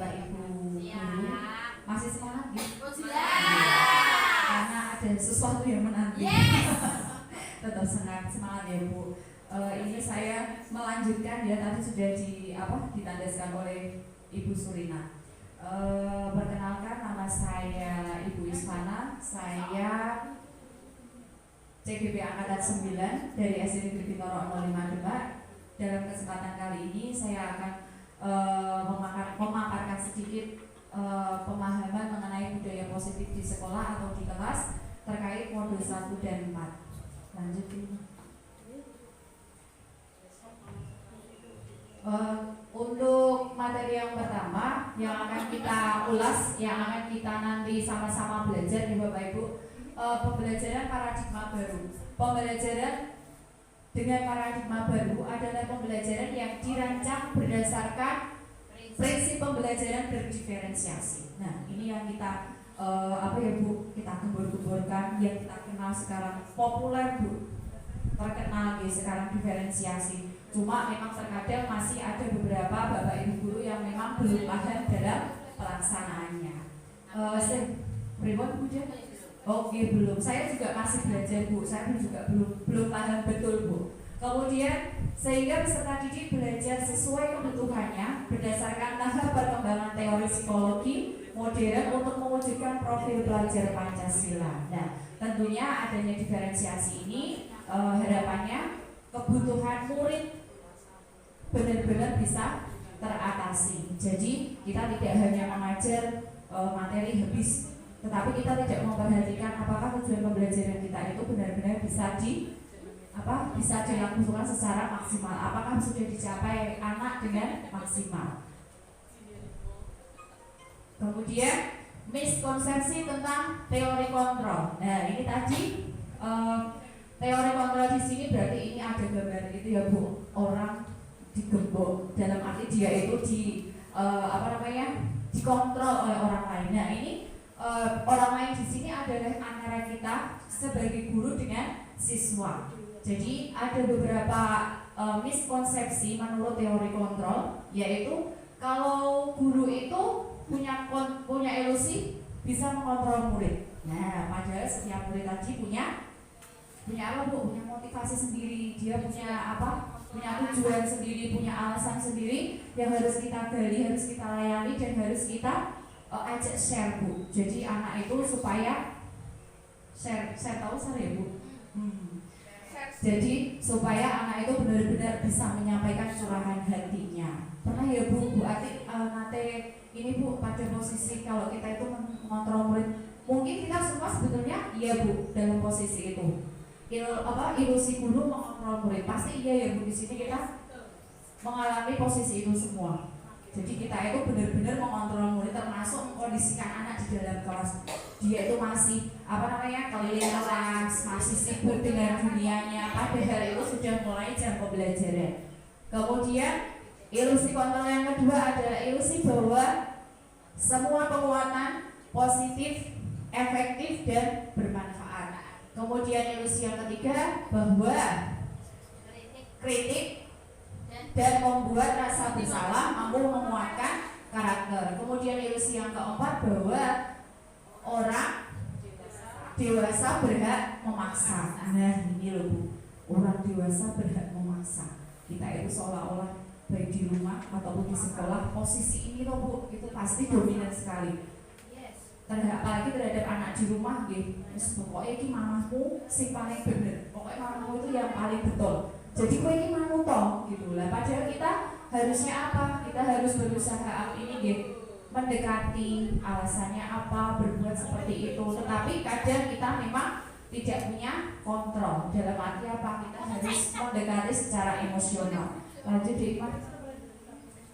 Bapak Ibu guru masih semangat gitu? Karena ada sesuatu yang menanti. Tetap semangat ya Bu. Ini saya melanjutkan ya, tadi sudah ditandaskan oleh Ibu Surina. Perkenalkan, nama saya Ibu Isfana. Saya CGP Angkatan 9 dari SD Negeri Bitoro 05 Demak. Dalam kesempatan kali ini saya akan memaparkan sedikit pemahaman mengenai budaya positif di sekolah atau di kelas terkait modul 1 dan 4. Lanjut ini. Untuk materi yang pertama yang akan kita ulas, yang akan kita nanti sama-sama belajar nih Bapak Ibu, pembelajaran paradigma baru. Pembelajaran dengan paradigma baru adalah pembelajaran yang dirancang berdasarkan prinsip pembelajaran berdiferensiasi. Nah, ini yang kita Bu, kita gembur-gemburkan, yang kita kenal sekarang populer Bu, terkenal sekarang diferensiasi. Cuma memang terkadang masih ada beberapa Bapak Ibu guru yang memang belum paham dalam pelaksanaannya. Oke, belum. Saya juga masih belajar Bu. Saya juga belum paham betul Bu. Kemudian sehingga peserta didik belajar sesuai kebutuhannya berdasarkan tahap perkembangan teori psikologi modern untuk mewujudkan profil pelajar Pancasila. Nah, tentunya adanya diferensiasi ini harapannya kebutuhan murid benar-benar bisa teratasi. Jadi kita tidak hanya mengajar materi habis, tetapi kita tidak memperhatikan apakah tujuan pembelajaran kita itu benar-benar bisa dilakukan secara maksimal, apakah sudah dicapai anak dengan maksimal. Kemudian miskonsepsi tentang teori kontrol. Nah, ini tadi teori kontrol di sini berarti ini ada gambar itu ya Bu, orang digembok, dalam arti dia itu dikontrol oleh orang lain. Nah, ini orang lain di sini adalah antara kita sebagai guru dengan siswa. Jadi ada beberapa miskonsepsi menurut teori kontrol, yaitu kalau guru itu punya ilusi bisa mengontrol murid. Nah, padahal setiap murid tadi punya apa Bu? Punya motivasi sendiri, dia punya tujuan sendiri, punya alasan sendiri yang harus kita gali, harus kita layani, dan harus kita ajak share Bu. Jadi anak itu supaya share ya Bu. Jadi supaya anak itu benar-benar bisa menyampaikan curahan hatinya. Pernah ya Bu Ati nate ini Bu, pada posisi kalau kita itu mengontrol murid, mungkin kita semua sebetulnya iya Bu dalam posisi itu. Ilusi guru mengontrol murid, pasti iya ya Bu, di sini kita mengalami posisi itu semua. Jadi kita itu benar-benar mengontrol murid, termasuk mengkondisikan anak di dalam kelas. Dia itu masih keliling kelas, masih sibuk dengan dunianya, padahal itu sudah mulai jam pembelajaran. Kemudian ilusi kontrol yang kedua adalah ilusi bahwa semua penguatan positif, efektif, dan bermanfaat. Kemudian ilusi yang ketiga bahwa kritik dan membuat rasa bersalah mampu menguatkan karakter. Kemudian ilusi yang keempat bahwa orang dewasa berhak memaksa. Nah, ini loh Bu, orang dewasa berhak memaksa. Kita itu seolah-olah baik di rumah ataupun di sekolah, posisi ini loh Bu, itu pasti dominan sekali. Apalagi terhadap anak di rumah gitu. Pokoknya ini mamamu sing paling bener, pokoknya mamamu itu yang paling betul. Jadi gue ini mau toh gitu lah. Padahal kita harusnya apa? Kita harus berusaha mendekati alasannya apa, berbuat seperti itu. Tetapi kadang kita memang tidak punya kontrol. Dalam arti apa? Kita harus mendekati secara emosional. Lanjut Iman.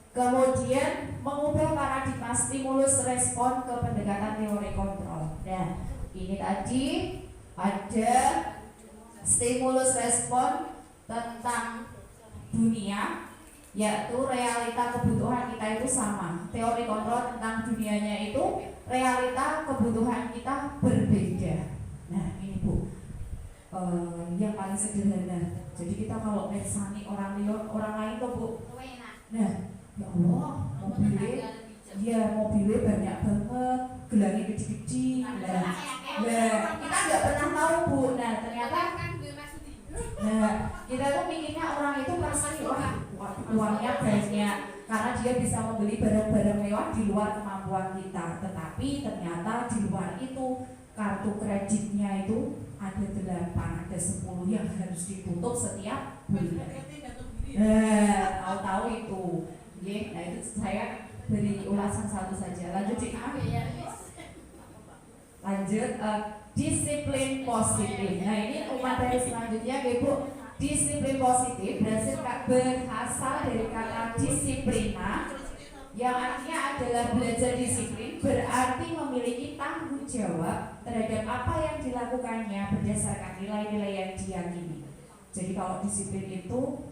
Kemudian mengubah paradigma stimulus respon ke pendekatan teori kontrol. Nah, ini tadi ada stimulus respon tentang dunia, yaitu realita kebutuhan kita itu sama. Teori kontrol tentang dunianya itu realita kebutuhan kita berbeda. Nah, ini Bu, yang paling sederhana. Jadi kita kalau mersani orang lain tuh Bu, nah ya Allah, mobilnya ya mobilnya banyak banget, gelangnya gede-gede. Nah, kita nggak pernah tahu Bu. Nah ternyata, kita tuh mikirnya orang itu pasti uangnya banyak karena dia bisa membeli barang-barang mewah di luar kemampuan kita. Tetapi ternyata di luar itu kartu kreditnya itu ada 8, ada 10 yang harus ditutup setiap bulan. Tahu-tahu itu. Nah itu saya beri ulasan satu saja. Lanjut Cik. Lanjut, disiplin positif. Nah ini materi selanjutnya Ibu. Disiplin positif berasal dari kata disiplina, yang artinya adalah belajar disiplin, berarti memiliki tanggung jawab terhadap apa yang dilakukannya berdasarkan nilai-nilai yang diyakini. Jadi kalau disiplin itu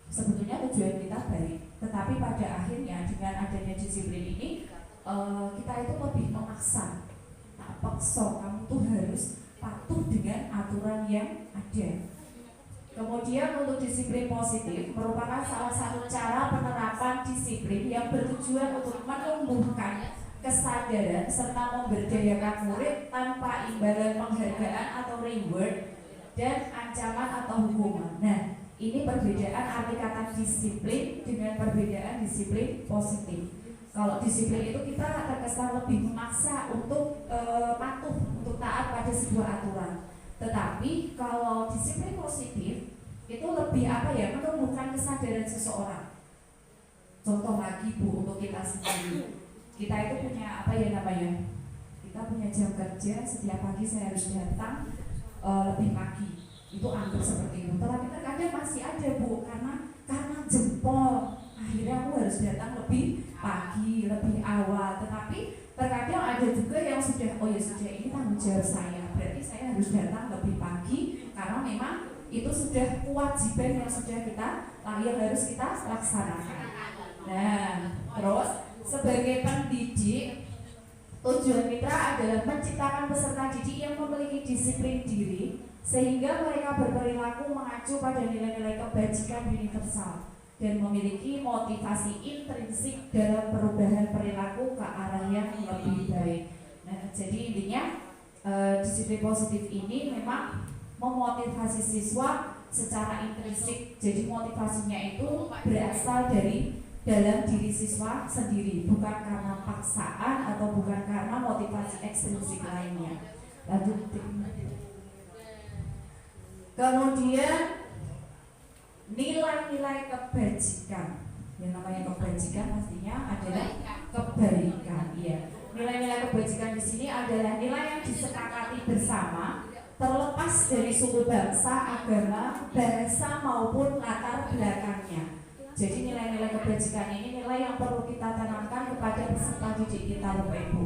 sebetulnya tujuan kita baik, tetapi pada akhirnya dengan adanya disiplin ini kita itu lebih memaksa. Tak paksa, kamu tuh harus patuh dengan aturan yang ada. Kemudian untuk disiplin positif merupakan salah satu cara penerapan disiplin yang bertujuan untuk menumbuhkan kesadaran serta memberdayakan murid tanpa imbalan penghargaan atau reward dan ancaman atau hukuman. Nah, ini perbedaan arti kata disiplin dengan perbedaan disiplin positif. Kalau disiplin itu kita terkesan lebih memaksa untuk patuh, untuk taat pada sebuah aturan. Tetapi kalau disiplin positif itu lebih menumbuhkan kesadaran seseorang. Contoh lagi Bu, untuk kita sendiri, kita itu punya kita punya jam kerja, setiap pagi saya harus datang lebih pagi. Itu anggap seperti itu. Tetapi terkadang masih ada Bu, karena jempol, akhirnya aku harus datang lebih pagi, lebih awal. Tetapi terkadang ada juga yang sudah ini tanggung jawab saya, berarti saya harus datang lebih pagi karena memang itu sudah kewajiban yang harus kita laksanakan. Nah, terus sebagai pendidik, tujuan mitra adalah menciptakan peserta didik yang memiliki disiplin diri sehingga mereka berperilaku mengacu pada nilai-nilai kebajikan universal dan memiliki motivasi intrinsik dalam perubahan perilaku ke arah yang lebih baik. Nah, jadi intinya disiplin positif ini memang memotivasi siswa secara intrinsik. Jadi motivasinya itu berasal dari dalam diri siswa sendiri, bukan karena paksaan atau bukan karena motivasi ekstrinsik lainnya. Lanjut. Kemudian nilai-nilai kebajikan. Yang namanya kebajikan pastinya adalah kebaikan. Iya. Nilai-nilai kebajikan di sini adalah nilai yang disepakati bersama, terlepas dari suku bangsa, agama, bahasa maupun latar belakangnya. Jadi nilai-nilai kebajikan ini nilai yang perlu kita tanamkan kepada peserta didik kita, Bapak Ibu.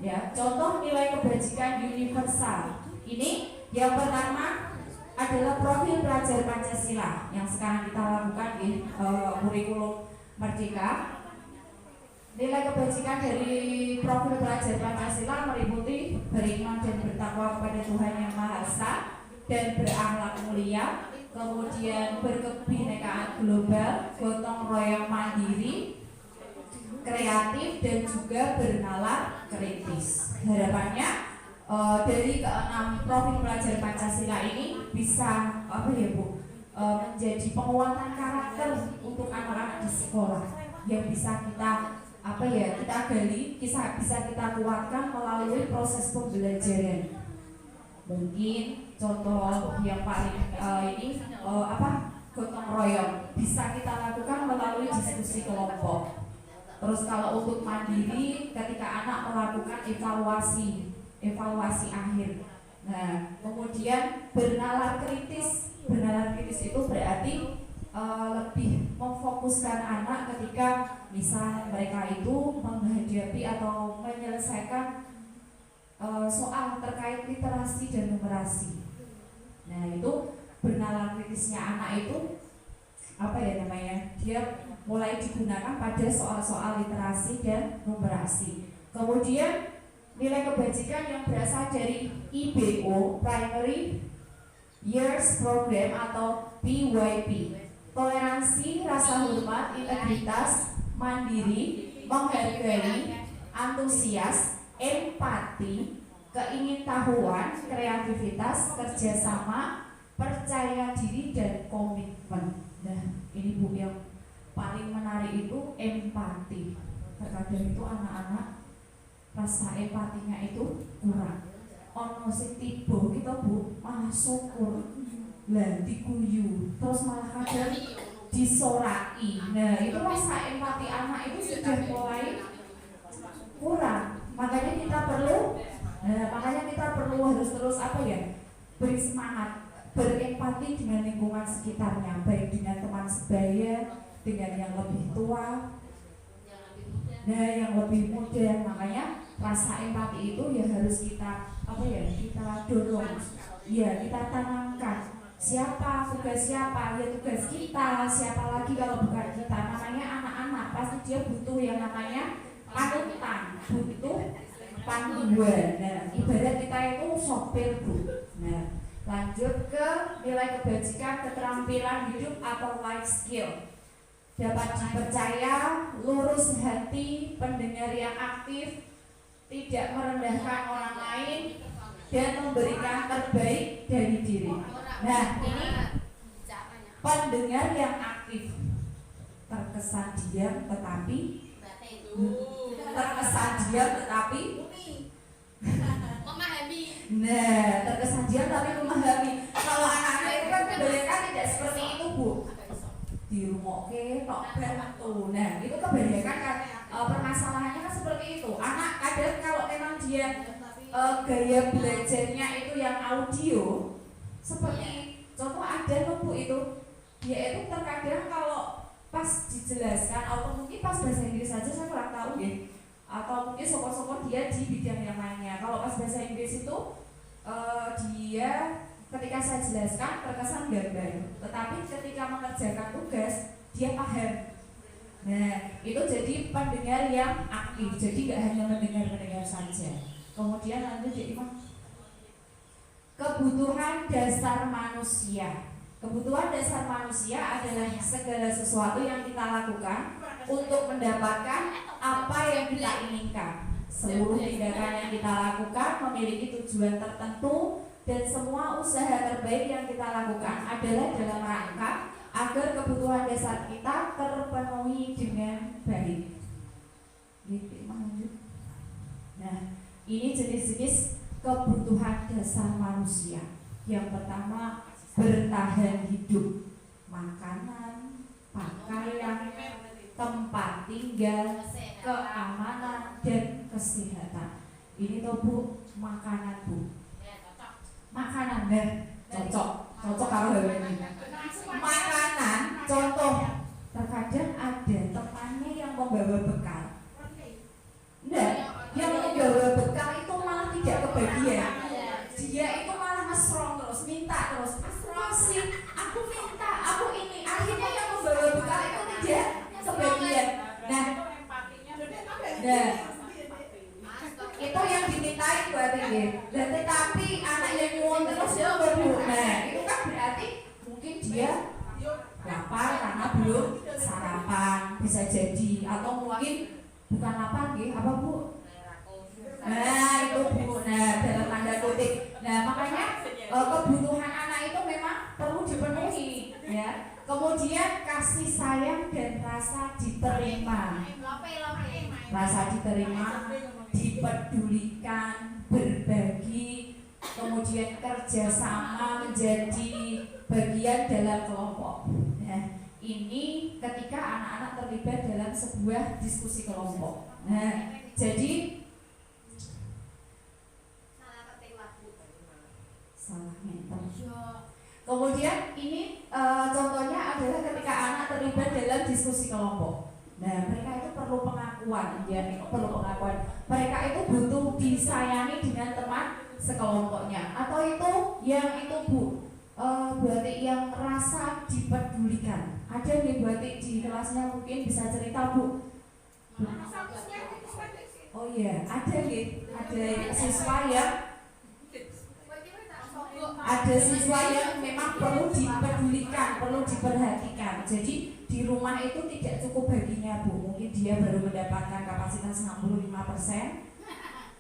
Ya, contoh nilai kebajikan universal. Ini yang pertama adalah profil pelajar Pancasila yang sekarang kita lakukan di kurikulum Merdeka. Nilai kebajikan dari profil pelajar Pancasila meliputi beriman dan bertakwa kepada Tuhan Yang Maha Esa dan berakhlak mulia, kemudian berkebinekaan global, gotong royong mandiri, kreatif, dan juga bernalar kritis. Harapannya dari keenam profil pelajar Pancasila ini bisa menjadi penguatan karakter untuk anak-anak di sekolah yang bisa kita gali, bisa kita kuatkan melalui proses pembelajaran. Mungkin contoh yang paling gotong royong bisa kita lakukan melalui diskusi kelompok. Terus kalau untuk mandiri, ketika anak melakukan evaluasi akhir. Nah, kemudian bernalar kritis itu berarti lebih memfokuskan anak ketika misal mereka itu menghadapi atau menyelesaikan soal terkait literasi dan numerasi. Nah, itu bernalar kritisnya anak itu dia mulai digunakan pada soal-soal literasi dan numerasi. Kemudian nilai kebajikan yang berasal dari IBO, Primary Years Program atau PYP. Toleransi, rasa hormat, integritas, mandiri, menghargai, antusias, empati, keingintahuan, kreativitas, kerjasama, percaya diri, dan komitmen. Nah, ini Bu yang paling menarik itu empati. Terkadang itu anak-anak rasa empatinya itu kurang. Ono sing tiba kita Bu malah syukur, lah diguyu, terus malah kadang disorai. Nah, itu rasa empati anak itu sudah mulai kurang. Makanya kita perlu harus terus beri semangat, berempati dengan lingkungan sekitarnya, baik dengan teman sebaya, dengan yang lebih tua, yang lebih muda. Makanya rasa empati itu ya harus kita kita dorong, ya kita tanamkan. Tugas siapa? Ya tugas kita. Siapa lagi kalau bukan kita? Namanya anak-anak pasti dia butuh yang namanya panutan, butuh panduan. Nah, ibarat kita itu sopir Bu. Nah, lanjut ke nilai kebajikan, keterampilan hidup atau life skill. Dapat dipercaya, lurus hati, pendengar yang aktif, tidak merendahkan orang lain, dan memberikan terbaik dari diri. Nah, ini pendengar yang aktif, terkesan diam tetapi memahami. Nah, terkesan diam tapi memahami. Kalau anak-anak itu kan kebanyakan tidak seperti itu Bu. Di rumah tok bantu. Nah, itu kebanyakan kan permasalahannya kan seperti itu. Anak kadang kalau memang dia gaya belajarnya itu yang audio, seperti contoh ada Bu itu, dia itu terkadang kalau pas dijelaskan atau mungkin pas bahasa Inggris saja saya kurang tahu ya, atau mungkin sokor-sokor dia di bidang yang lainnya. Kalau pas bahasa Inggris itu dia ketika saya jelaskan terkesan gambar, tetapi ketika mengerjakan tugas dia paham. Nah, itu jadi pendengar yang aktif, jadi gak hanya mendengar saja. Kemudian lanjut jadi kebutuhan dasar manusia. Kebutuhan dasar manusia adalah segala sesuatu yang kita lakukan untuk mendapatkan apa yang kita inginkan. Seluruh tindakan yang kita lakukan memiliki tujuan tertentu, dan semua usaha terbaik yang kita lakukan adalah dalam rangka agar kebutuhan dasar kita terpenuhi dengan baik. Nah, ini jenis-jenis kebutuhan dasar manusia. Yang pertama, bertahan hidup, makanan, pakaian, tempat tinggal, keamanan, dan kesehatan. Ini tuh Bu, makanan Bu. Makanan cocok kalau ini. Makanan contoh, terkadang ada temannya yang membawa bekal. Enggak, yang membawa bekal itu malah tidak kebagian. Dia itu malah ngesrong terus, minta terus. Asrosi, aku minta, aku ini. Akhirnya yang membawa bekal itu tidak kebagian. Nah, itu yang dimintai buat ini. Dan tetapi anak yang nyuwun terus ya Bu. Nah, itu kan berarti mungkin dia lapar karena belum sarapan, bisa jadi, atau mungkin bukan lapar apa Bu? Nah, itu Bu. Nah, dalam tanda kutip. Nah, makanya kebutuhan anak itu memang perlu dipenuhi, ya. Kemudian kasih sayang dan rasa diterima. Rasa diterima, dipedulikan, berbagi, kemudian kerjasama menjadi bagian dalam kelompok. Nah, ini ketika anak-anak terlibat dalam sebuah diskusi kelompok. Nah, jadi salah mental. Kemudian ini contohnya adalah ketika anak terlibat dalam diskusi kelompok. Nah, mereka itu perlu pengakuan, Mereka itu butuh disayangi dengan teman sekelompoknya. Atau itu yang itu Bu, berarti yang rasa dipedulikan. Ada nih berarti di kelasnya mungkin bisa cerita Bu. Oh iya, ada nih, ada siswa yang memang perlu dipedulikan, perlu diperhatikan. Jadi di rumah itu tidak cukup baginya Bu, mungkin dia baru mendapatkan kapasitas 65%,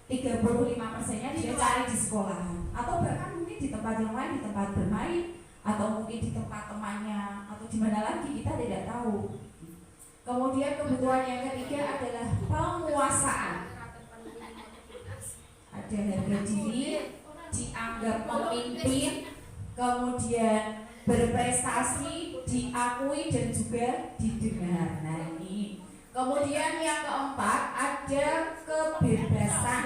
35%-nya dia cari di sekolahan, atau bahkan mungkin di tempat yang lain, di tempat bermain, atau mungkin di tempat temannya, atau di mana lagi kita tidak tahu. Kemudian kebutuhan yang ketiga adalah penguasaan. Ada harga diri, dianggap memimpin, kemudian berprestasi, diakui dan juga didengar. Nah ini. Kemudian yang keempat ada kebebasan,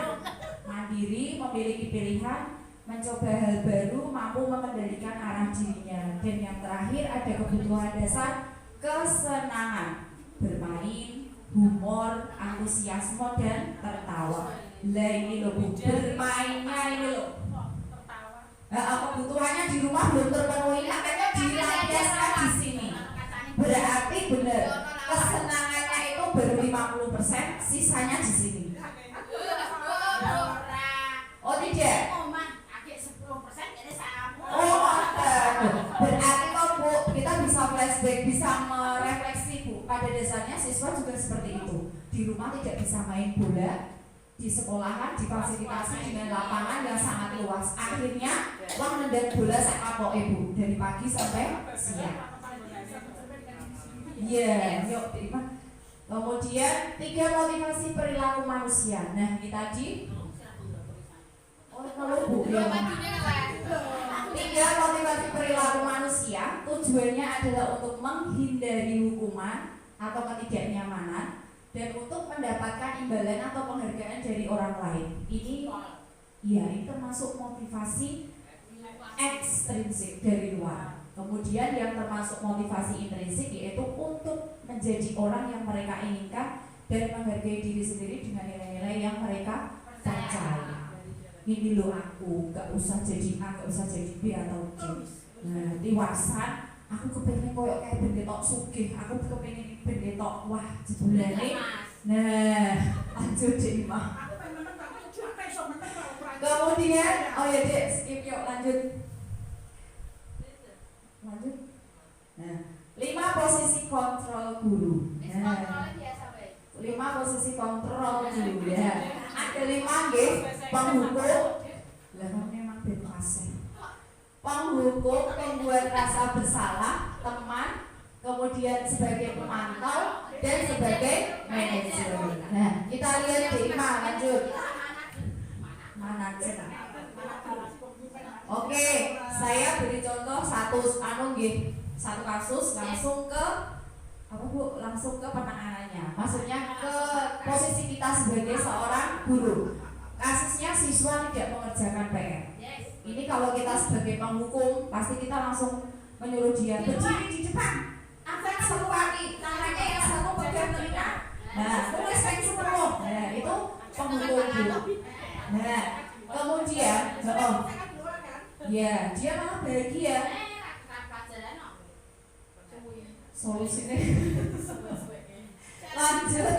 mandiri, memiliki pilihan, mencoba hal baru, mampu mengendalikan arah dirinya. Dan yang terakhir ada kebutuhan dasar, kesenangan, bermain, humor, antusiasme dan tertawa. Lah ini loh Bu, bermainnya ini loh. Kebutuhannya di rumah belum terpenuhi, makanya dilampiaskan di sini. Berarti benar, kesenangannya itu baru 50%, sisanya di sini. Oh tidak? Oh berarti kok Bu, kita bisa flashback, bisa merefleksi Bu. Pada dasarnya siswa juga seperti itu. Di rumah tidak bisa main bola, di sekolahan difasilitasi dengan lapangan yang sangat luas. Akhirnya wah nendang bola sak kapoke Bu, dari pagi sampai siang. Iya, yuk terima. Kemudian 3 motivasi perilaku manusia. Nah ini tadi. Oh kalau Bu ya. 3 motivasi perilaku manusia tujuannya adalah untuk menghindari hukuman atau ketidaknyamanan dan untuk mendapatkan imbalan atau penghargaan dari orang lain. Ini termasuk motivasi ekstrinsik dari luar. Kemudian yang termasuk motivasi intrinsik yaitu untuk menjadi orang yang mereka inginkan dan menghargai diri sendiri dengan nilai-nilai yang mereka percaya. Ini loh aku, gak usah jadi A, gak usah jadi B atau C. Nah, diwasan, aku kepengen koyok kayak bendetok sugih, aku kepengen bendetok wah jebulane. Nah, lanjut Dek Ima. Kemudian, oh ya Dek, skip yuk lanjut. Nah, 5 posisi kontrol guru. Nah, 5 posisi kontrol guru ya. Ada 5 nggih, penghukum. Lah memang bebas. Penghukum, pembuat rasa bersalah, teman, kemudian sebagai pemantau dan sebagai manajer. Nah, kita lihat di 5 lanjut. Manajer. Oke, saya beri contoh satu kasus langsung ke langsung ke penanganannya. Maksudnya ke posisi kita sebagai seorang guru. Kasusnya siswa tidak mengerjakan PR. Ini kalau kita sebagai penghukum pasti kita langsung menyuruh dia berdiri di depan, angkat satu kaki, tangannya yang satu pegang telinga. Nah, tulis teks sepenuh. Nah, itu penghukum Bu. Nah, kemudian ya, dia malah bahagia. Solusinya. Lanjut.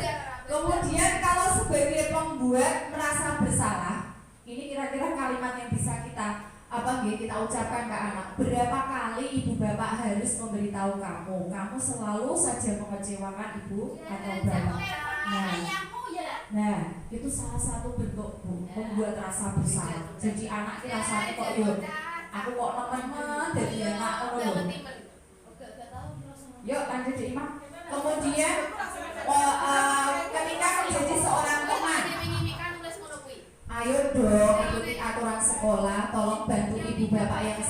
Kemudian kalau sebagai pembuat merasa bersalah, ini kira-kira kalimat yang bisa kita kita ucapkan ke anak. Berapa kali ibu bapak harus memberitahu kamu selalu saja mengecewakan ibu atau bapak. Nah, itu salah satu bentuk Bu, membuat rasa bersalah. Jadi anak kita rasanya kok aku kok nemen jadi anak ngono. Yuk lanjut Dek Ima. Kemudian ketika menjadi seorang teman, ayo dong ikuti aturan sekolah, tolong bantu ibu bapak yang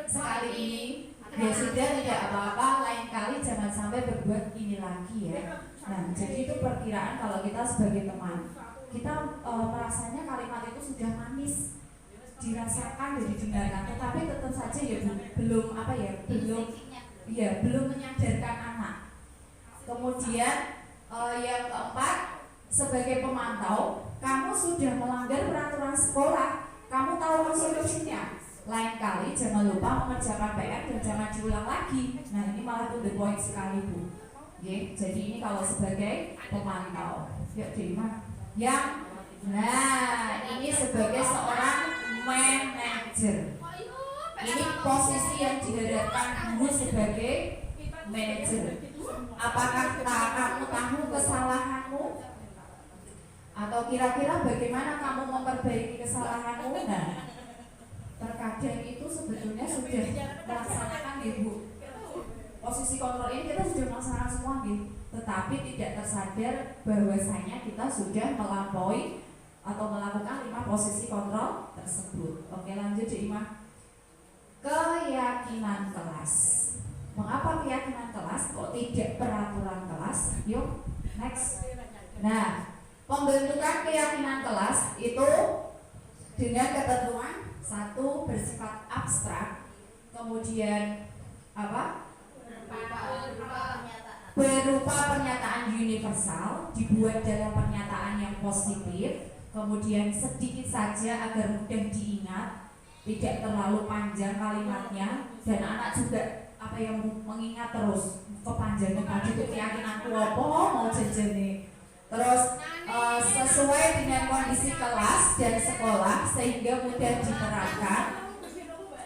sekali ini. Ya sudah, tidak apa-apa, lain kali jangan sampai berbuat ini lagi ya. Nah, jadi itu perkiraan kalau kita sebagai teman, kita merasanya kalimat itu sudah manis, dirasakan dan didengarkan, tetapi tetap saja ya belum menyadarkan anak. Kemudian yang keempat, sebagai pemantau, kamu sudah melanggar peraturan sekolah, kamu tahu solusinya. Lain kali jangan lupa mengerjakan PR dan jangan diulang lagi. Nah ini malah to the point sekali Bu. Jadi ini kalau sebagai pemantau. Yuk Dima. Ini sebagai seorang manajer. Ini posisi yang dihadapkan guru sebagai manajer. Apakah kamu tahu kesalahanmu? Atau kira-kira bagaimana kamu memperbaiki kesalahanmu? Nah, terkadang itu sebetulnya sudah melaksanakan Ibu. Posisi kontrol ini kita sudah melaksanakan semua gitu, tetapi tidak tersadar bahwasanya kita sudah melampaui atau melakukan 5 posisi kontrol tersebut. Oke, lanjut Cik Ima. Keyakinan kelas. Mengapa keyakinan kelas kok tidak peraturan kelas? Yuk, next. Nah, pembentukan keyakinan kelas itu dengan ketentuan 1 bersifat abstrak, kemudian apa? Berupa pernyataan universal, dibuat dalam pernyataan yang positif, kemudian sedikit saja agar mudah diingat, tidak terlalu panjang kalimatnya, dan anak juga apa yang mengingat terus kepanjangan tadi itu keyakinanku apa mau jajane. Terus sesuai dengan kondisi kelas dan sekolah sehingga mudah diterapkan.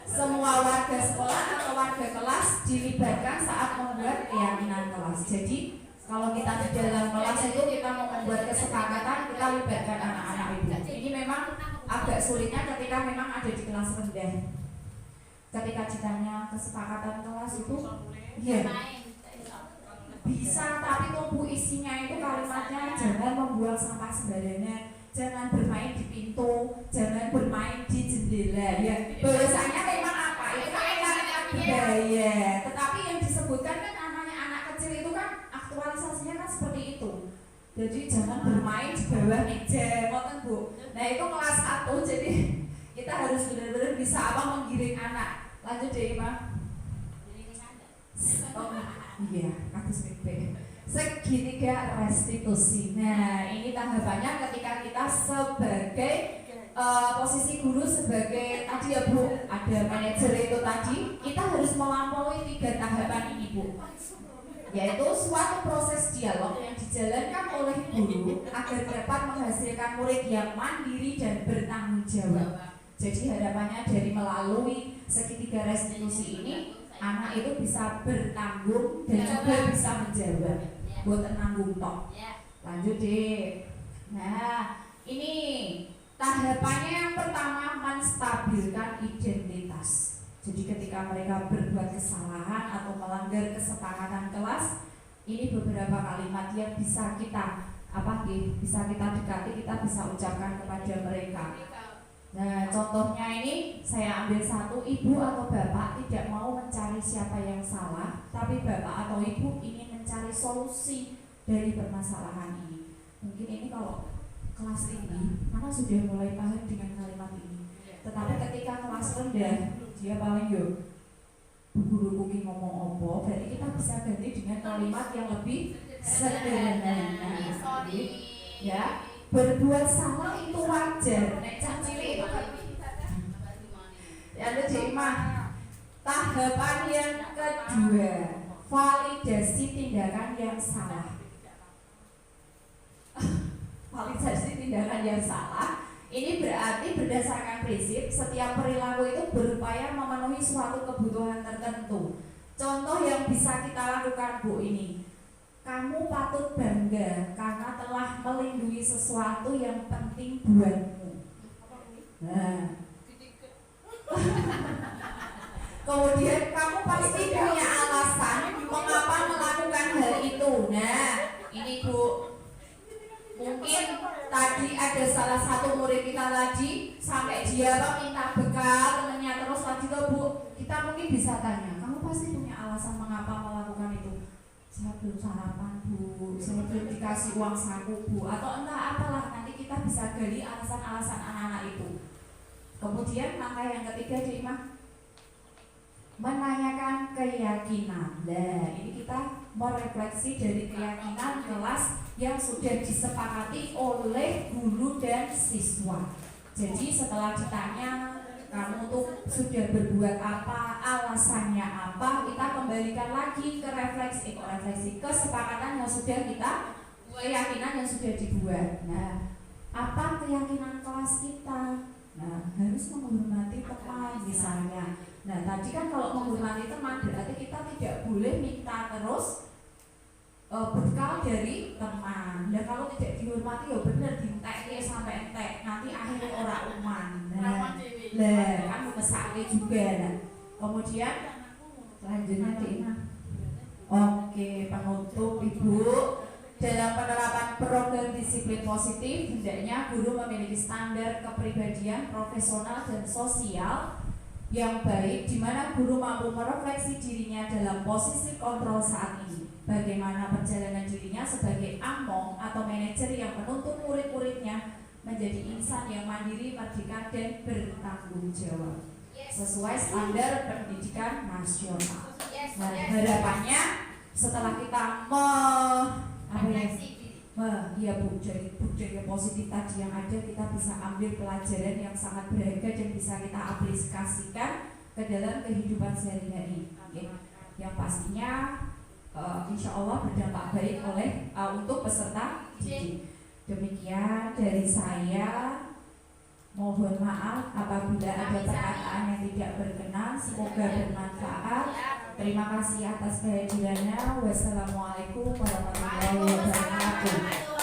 Semua warga sekolah atau warga kelas dilibatkan saat membuat keyakinan kelas. Jadi kalau kita di dalam kelas itu kita mau membuat kesepakatan, kita libatkan anak-anak itu. Ini memang agak sulitnya ketika memang ada di kelas rendah. Ketika ditanya kesepakatan kelas itu, ya bisa, tapi tunggu isinya itu kalimatnya jangan membuang sampah sembarangan, jangan bermain di pintu, jangan bermain di jendela. Ya, bahasanya memang apa? Itu kan kalimat budaya. Tetapi yang disebutkan kan namanya anak kecil itu kan aktualisasinya kan seperti itu. Jadi jangan bermain di bawah meja, ngoten Bu. Nah itu kelas 1, jadi kita harus benar-benar bisa apa menggiring anak. Lanjut deh Pak. Oh, iya, kasus mimpi. Segitiga restitusi. Nah ini tanggapannya ketika kita sebagai posisi guru sebagai tadi ya Bu, ada manajer itu tadi, kita harus melampaui 3 tahapan ini Bu, yaitu suatu proses dialog yang dijalankan oleh guru agar dapat menghasilkan murid yang mandiri dan bertanggung jawab. Jadi harapannya dari melalui segitiga restitusi ini, anak itu bisa bertanggung dan juga bisa menjawab, buat nanggung tok. Lanjut deh. Nah ini tahapannya yang pertama, menstabilkan identitas. Jadi ketika mereka berbuat kesalahan atau melanggar kesepakatan kelas, ini beberapa kalimat yang bisa kita bisa kita dekati, kita bisa ucapkan kepada mereka. Nah contohnya ini saya ambil 1, ibu atau bapak tidak mau mencari siapa yang salah, tapi bapak atau ibu ingin mencari solusi dari permasalahan ini. Mungkin ini kalau kelas tinggi, mana sudah mulai paham dengan kalimat ini. Tetapi ketika kelas rendah, dia paling guru kuki ngomong opo, berarti kita bisa ganti dengan kalimat yang lebih sederhana. Ya, berbuat salah itu wajar. Nek cilik itu kan. Ya Cik Imah. Tahapan yang kedua, validasi tindakan yang salah. Validasi tindakan yang salah ini berarti berdasarkan prinsip setiap perilaku itu berupaya memenuhi suatu kebutuhan tertentu. Contoh yang bisa kita lakukan Bu ini, kamu patut bangga karena telah melindungi sesuatu yang penting buatmu. Nah kemudian kamu pasti punya alasan mengapa melakukan hal itu. Nah ini Bu, mungkin tadi ada salah satu murid kita tadi sampai dia minta bekal temennya terus tadi tuh Bu, kita mungkin bisa tanya, kamu pasti punya alasan mengapa melakukan itu. Saya belum sarapan Bu, saya belum dikasih uang saku Bu, atau entah apalah, nanti kita bisa gali alasan-alasan anak-anak itu. Kemudian langkah yang ketiga Cik Imah, menanyakan keyakinan. Nah ini kita merefleksi dari keyakinan kelas yang sudah disepakati oleh guru dan siswa. Jadi setelah ditanya kamu tuh sudah berbuat apa, alasannya apa, kita kembalikan lagi ke refleksi kesepakatan yang sudah kita, keyakinan yang sudah dibuat. Nah apa keyakinan kelas kita? Nah harus menghormati teman misalnya. Nah tadi kan kalau menghormati teman berarti kita tidak boleh minta terus bekal dari teman. Dan kalau tidak dihormati ya bener dientek sampai entek, nanti akhirnya orang uman. Lah kan mesake juga. Nah. Kemudian selanjutnya Dina. Oke, penutup Ibu. Dalam penerapan program disiplin positif, hendaknya guru memiliki standar kepribadian profesional dan sosial yang baik, di mana guru mampu merefleksi dirinya dalam posisi kontrol saat ini. Bagaimana perjalanan dirinya sebagai among atau manajer yang menuntut murid-muridnya menjadi insan yang mandiri, merdeka, dan bertanggung jawab sesuai standar pendidikan nasional. Nah, harapannya setelah kita ya Bu, dari budaya positif tadi yang ada, kita bisa ambil pelajaran yang sangat berharga dan bisa kita aplikasikan ke dalam kehidupan sehari-hari. Yang pastinya insya Allah berdampak baik untuk peserta didik. Demikian dari saya. Mohon maaf apabila ada perkataan yang tidak berkenan. Semoga bermanfaat. Terima kasih atas kehadirannya. Wassalamualaikum warahmatullahi wabarakatuh.